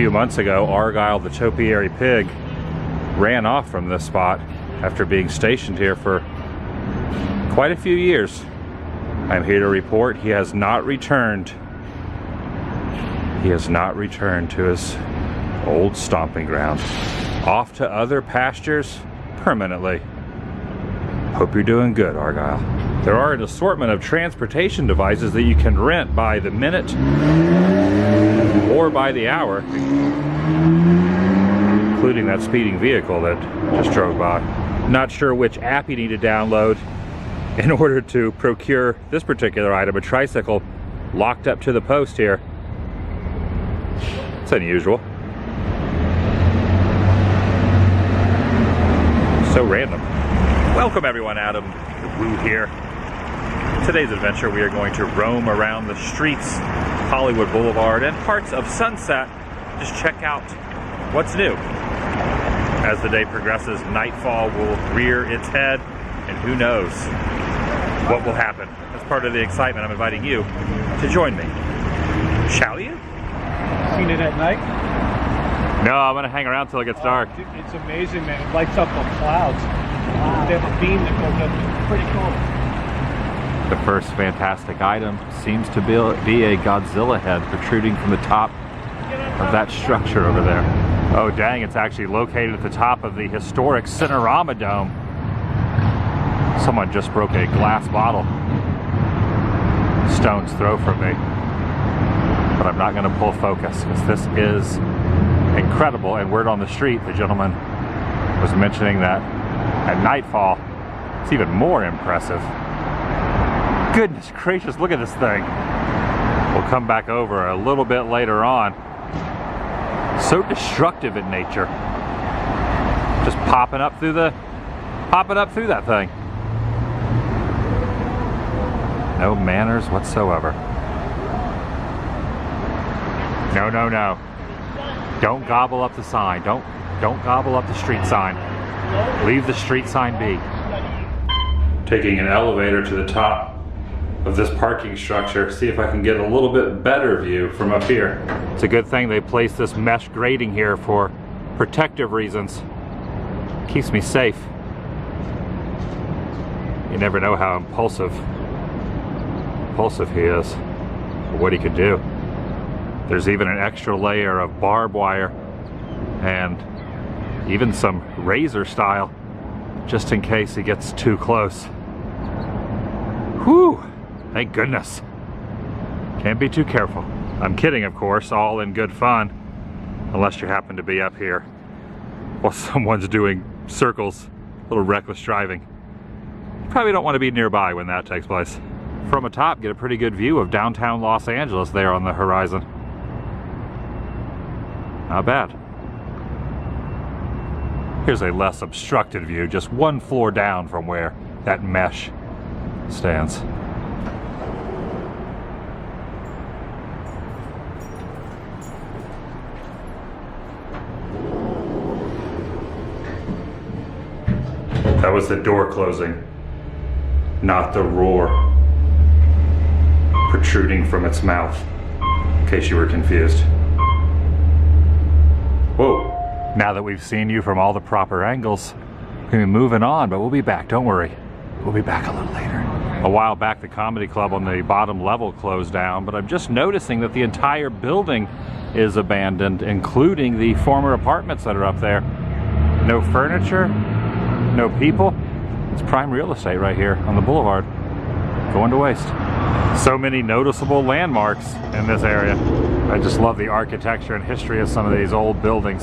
few months ago, Argyle the topiary pig ran off from this spot after being stationed here for quite a few years. I'm here to report he has not returned. He has not returned to his old stomping ground. Off to other pastures permanently. Hope you're doing good, Argyle. There are an assortment of transportation devices that you can rent by the minute or by the hour, including that speeding vehicle that just drove by. Not sure which app you need to download in order to procure this particular item, a tricycle locked up to the post here. It's unusual. So random. Welcome everyone, Adam Woo here. Today's adventure, we are going to roam around the streets, Hollywood Boulevard, and parts of Sunset. Just check out what's new. As the day progresses, nightfall will rear its head, and who knows what will happen. As part of the excitement, I'm inviting you to join me. Shall you? Seen it at night? No, I'm gonna hang around till it gets dark. Dude, it's amazing, man. It lights up the clouds. Wow. They have a beam that goes up. It's pretty cool. The first fantastic item seems to be a Godzilla head protruding from the top of that structure over there. Oh dang, it's actually located at the top of the historic Cinerama dome. Someone just broke a glass bottle stone's throw from me. But I'm not going to pull focus because this is incredible. And word on the street, the gentleman was mentioning that at nightfall it's even more impressive. Goodness gracious, look at this thing. We'll come back over a little bit later on. So destructive in nature. Just popping up through that thing. No manners whatsoever. No, no, no. Don't gobble up the sign. Don't gobble up the street sign. Leave the street sign be. Taking an elevator to the top of this parking structure, see if I can get a little bit better view from up here. It's a good thing they placed this mesh grating here for protective reasons. Keeps me safe. You never know how impulsive he is, or what he could do. There's even an extra layer of barbed wire and even some razor style, just in case he gets too close. Whew, thank goodness. Can't be too careful. I'm kidding, of course, all in good fun, unless you happen to be up here while someone's doing circles, a little reckless driving. You probably don't want to be nearby when that takes place. From atop, get a pretty good view of downtown Los Angeles there on the horizon. Not bad. Here's a less obstructed view, just one floor down from where that mesh stands. That was the door closing, not the roar protruding from its mouth, in case you were confused. Whoa, now that we've seen you from all the proper angles, we're gonna be moving on, but we'll be back, don't worry. We'll be back a little later. A while back, the comedy club on the bottom level closed down, but I'm just noticing that the entire building is abandoned, including the former apartments that are up there. No furniture, no people. It's prime real estate right here on the boulevard, going to waste. So many noticeable landmarks in this area. I just love the architecture and history of some of these old buildings.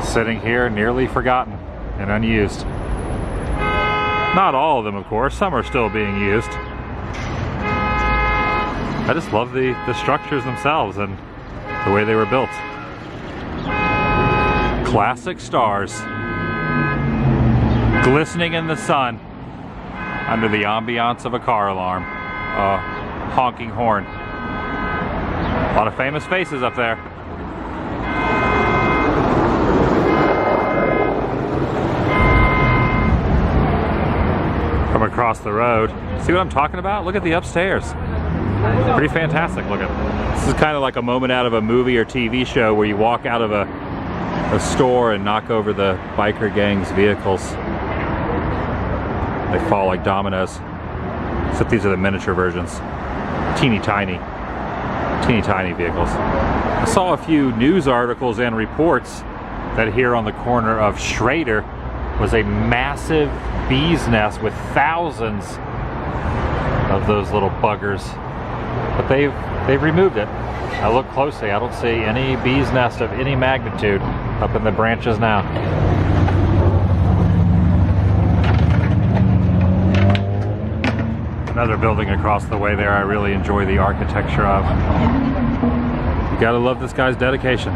Sitting here nearly forgotten and unused. Not all of them, of course. Some are still being used. I just love the structures themselves and the way they were built. Classic stars glistening in the sun under the ambiance of a car alarm. Honking horn. A lot of famous faces up there. From across the road. See what I'm talking about? Look at the upstairs. Pretty fantastic looking. This is kind of like a moment out of a movie or TV show where you walk out of a store and knock over the biker gang's vehicles. They fall like dominoes. Except these are the miniature versions. Teeny tiny vehicles. I saw a few news articles and reports that here on the corner of Schrader was a massive bee's nest with thousands of those little buggers. But they've removed it. I look closely, I don't see any bee's nest of any magnitude up in the branches now. Another building across the way there I really enjoy the architecture of. You gotta love this guy's dedication.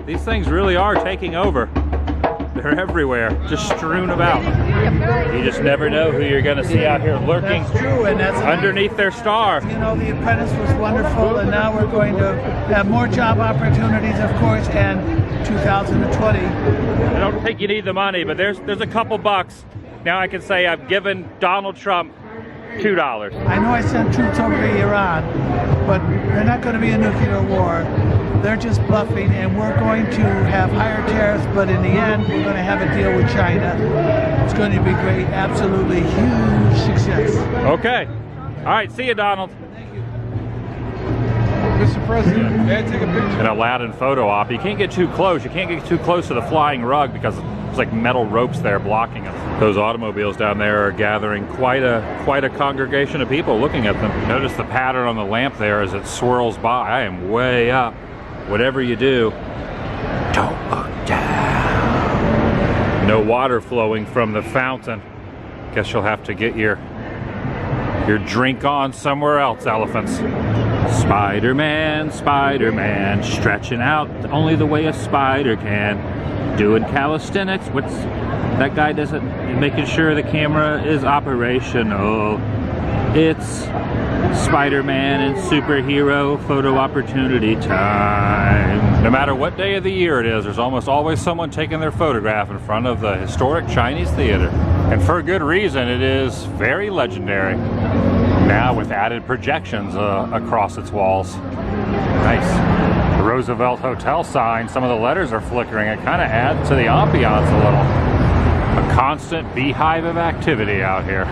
These things really are taking over. They're everywhere, just strewn about. You just never know who you're going to see out here lurking. That's true, and that's underneath their star. You know, The Apprentice was wonderful, and now we're going to have more job opportunities, of course, and 2020. I don't think you need the money, but there's a couple bucks. Now I can say I've given Donald Trump $2. I know I sent troops over to Iran, but they're not going to be a nuclear war. They're just bluffing, and we're going to have higher tariffs, but in the end, we're going to have a deal with China. It's going to be great, absolutely huge success. Okay. All right, see you, Donald. Thank you. Mr. President, may I take a picture? An Aladdin photo op. You can't get too close. You can't get too close to the flying rug because there's like metal ropes there blocking them. Those automobiles down there are gathering quite a congregation of people looking at them. Notice the pattern on the lamp there as it swirls by. I am way up. Whatever you do, don't look down. No water flowing from the fountain. Guess you'll have to get your drink on somewhere else, elephants. Spider-Man, Spider-Man, stretching out only the way a spider can. Doing calisthenics. What's that guy doesn't making sure the camera is operational. It's Spider-Man and superhero photo opportunity time. No matter what day of the year it is, there's almost always someone taking their photograph in front of the historic Chinese theater. And for good reason, it is very legendary. Now with added projections across its walls. Nice. The Roosevelt Hotel sign, some of the letters are flickering. It kind of adds to the ambiance a little. A constant beehive of activity out here.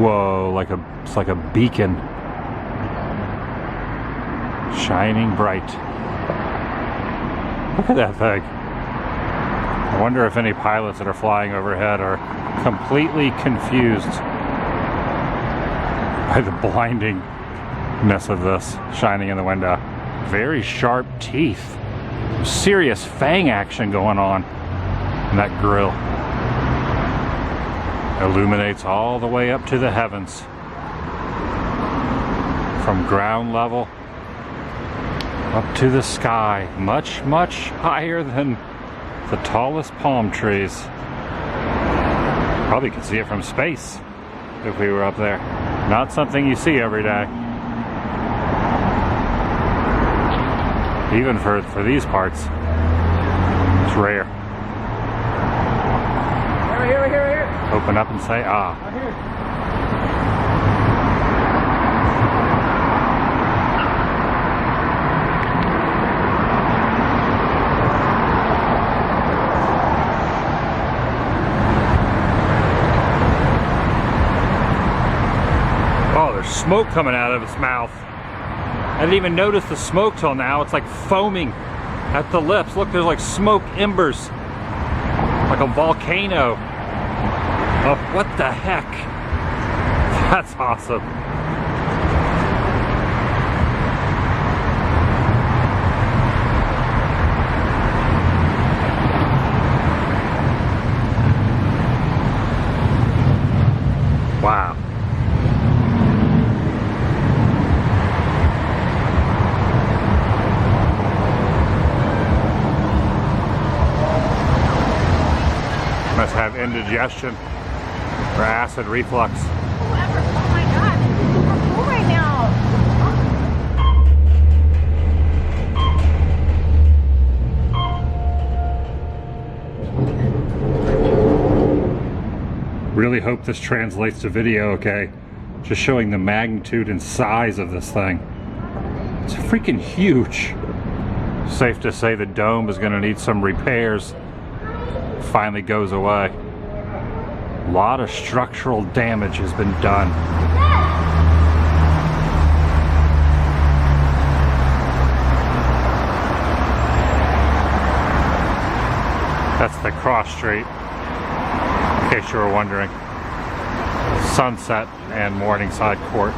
Whoa, it's like a beacon. Shining bright. Look at that thing. I wonder if any pilots that are flying overhead are completely confused by the blindingness of this shining in the window. Very sharp teeth. Serious fang action going on in that grill. illuminates all the way up to the heavens. From ground level up to the sky, much, much higher than the tallest palm trees. Probably could see it from space if we were up there. Not something you see every day. Even for these parts, it's rare. Here. Open up and say, ah. Right here. Oh, there's smoke coming out of its mouth. I didn't even notice the smoke till now. It's like foaming at the lips. Look, there's like smoke embers. Like a volcano. Oh, what the heck? That's awesome. Wow. Must have indigestion or acid reflux. Whoever, oh my god, this is super cool right now. Really hope this translates to video, okay? Just showing the magnitude and size of this thing. It's freaking huge. Safe to say the dome is going to need some repairs. Finally goes away. A lot of structural damage has been done. That's the cross street, in case you were wondering. Sunset and Morningside Court.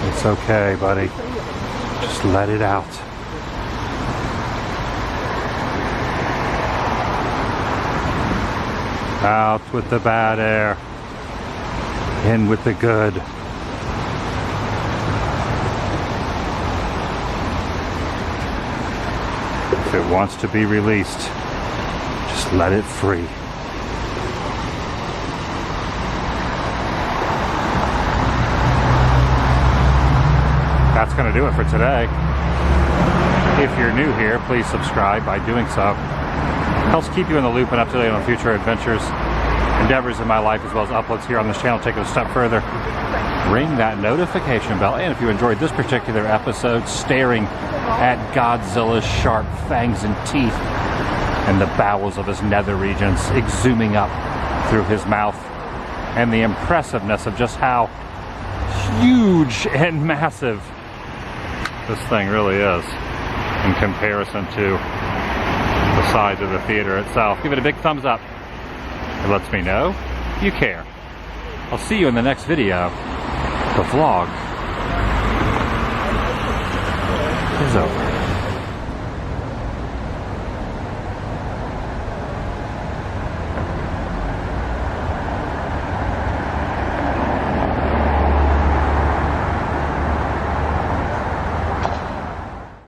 It's okay, buddy. Just let it out. Out with the bad air. In with the good. If it wants to be released, just let it free. That's going to do it for today. If you're new here, please subscribe by doing so. Helps keep you in the loop and up to date on future adventures, endeavors in my life, as well as uploads here on this channel. Take it a step further. Ring that notification bell. And if you enjoyed this particular episode, staring at Godzilla's sharp fangs and teeth and the bowels of his nether regions exhuming up through his mouth, and the impressiveness of just how huge and massive this thing really is in comparison to the size of the theater itself. Give it a big thumbs up. It lets me know you care. I'll see you in the next video. The vlog is over.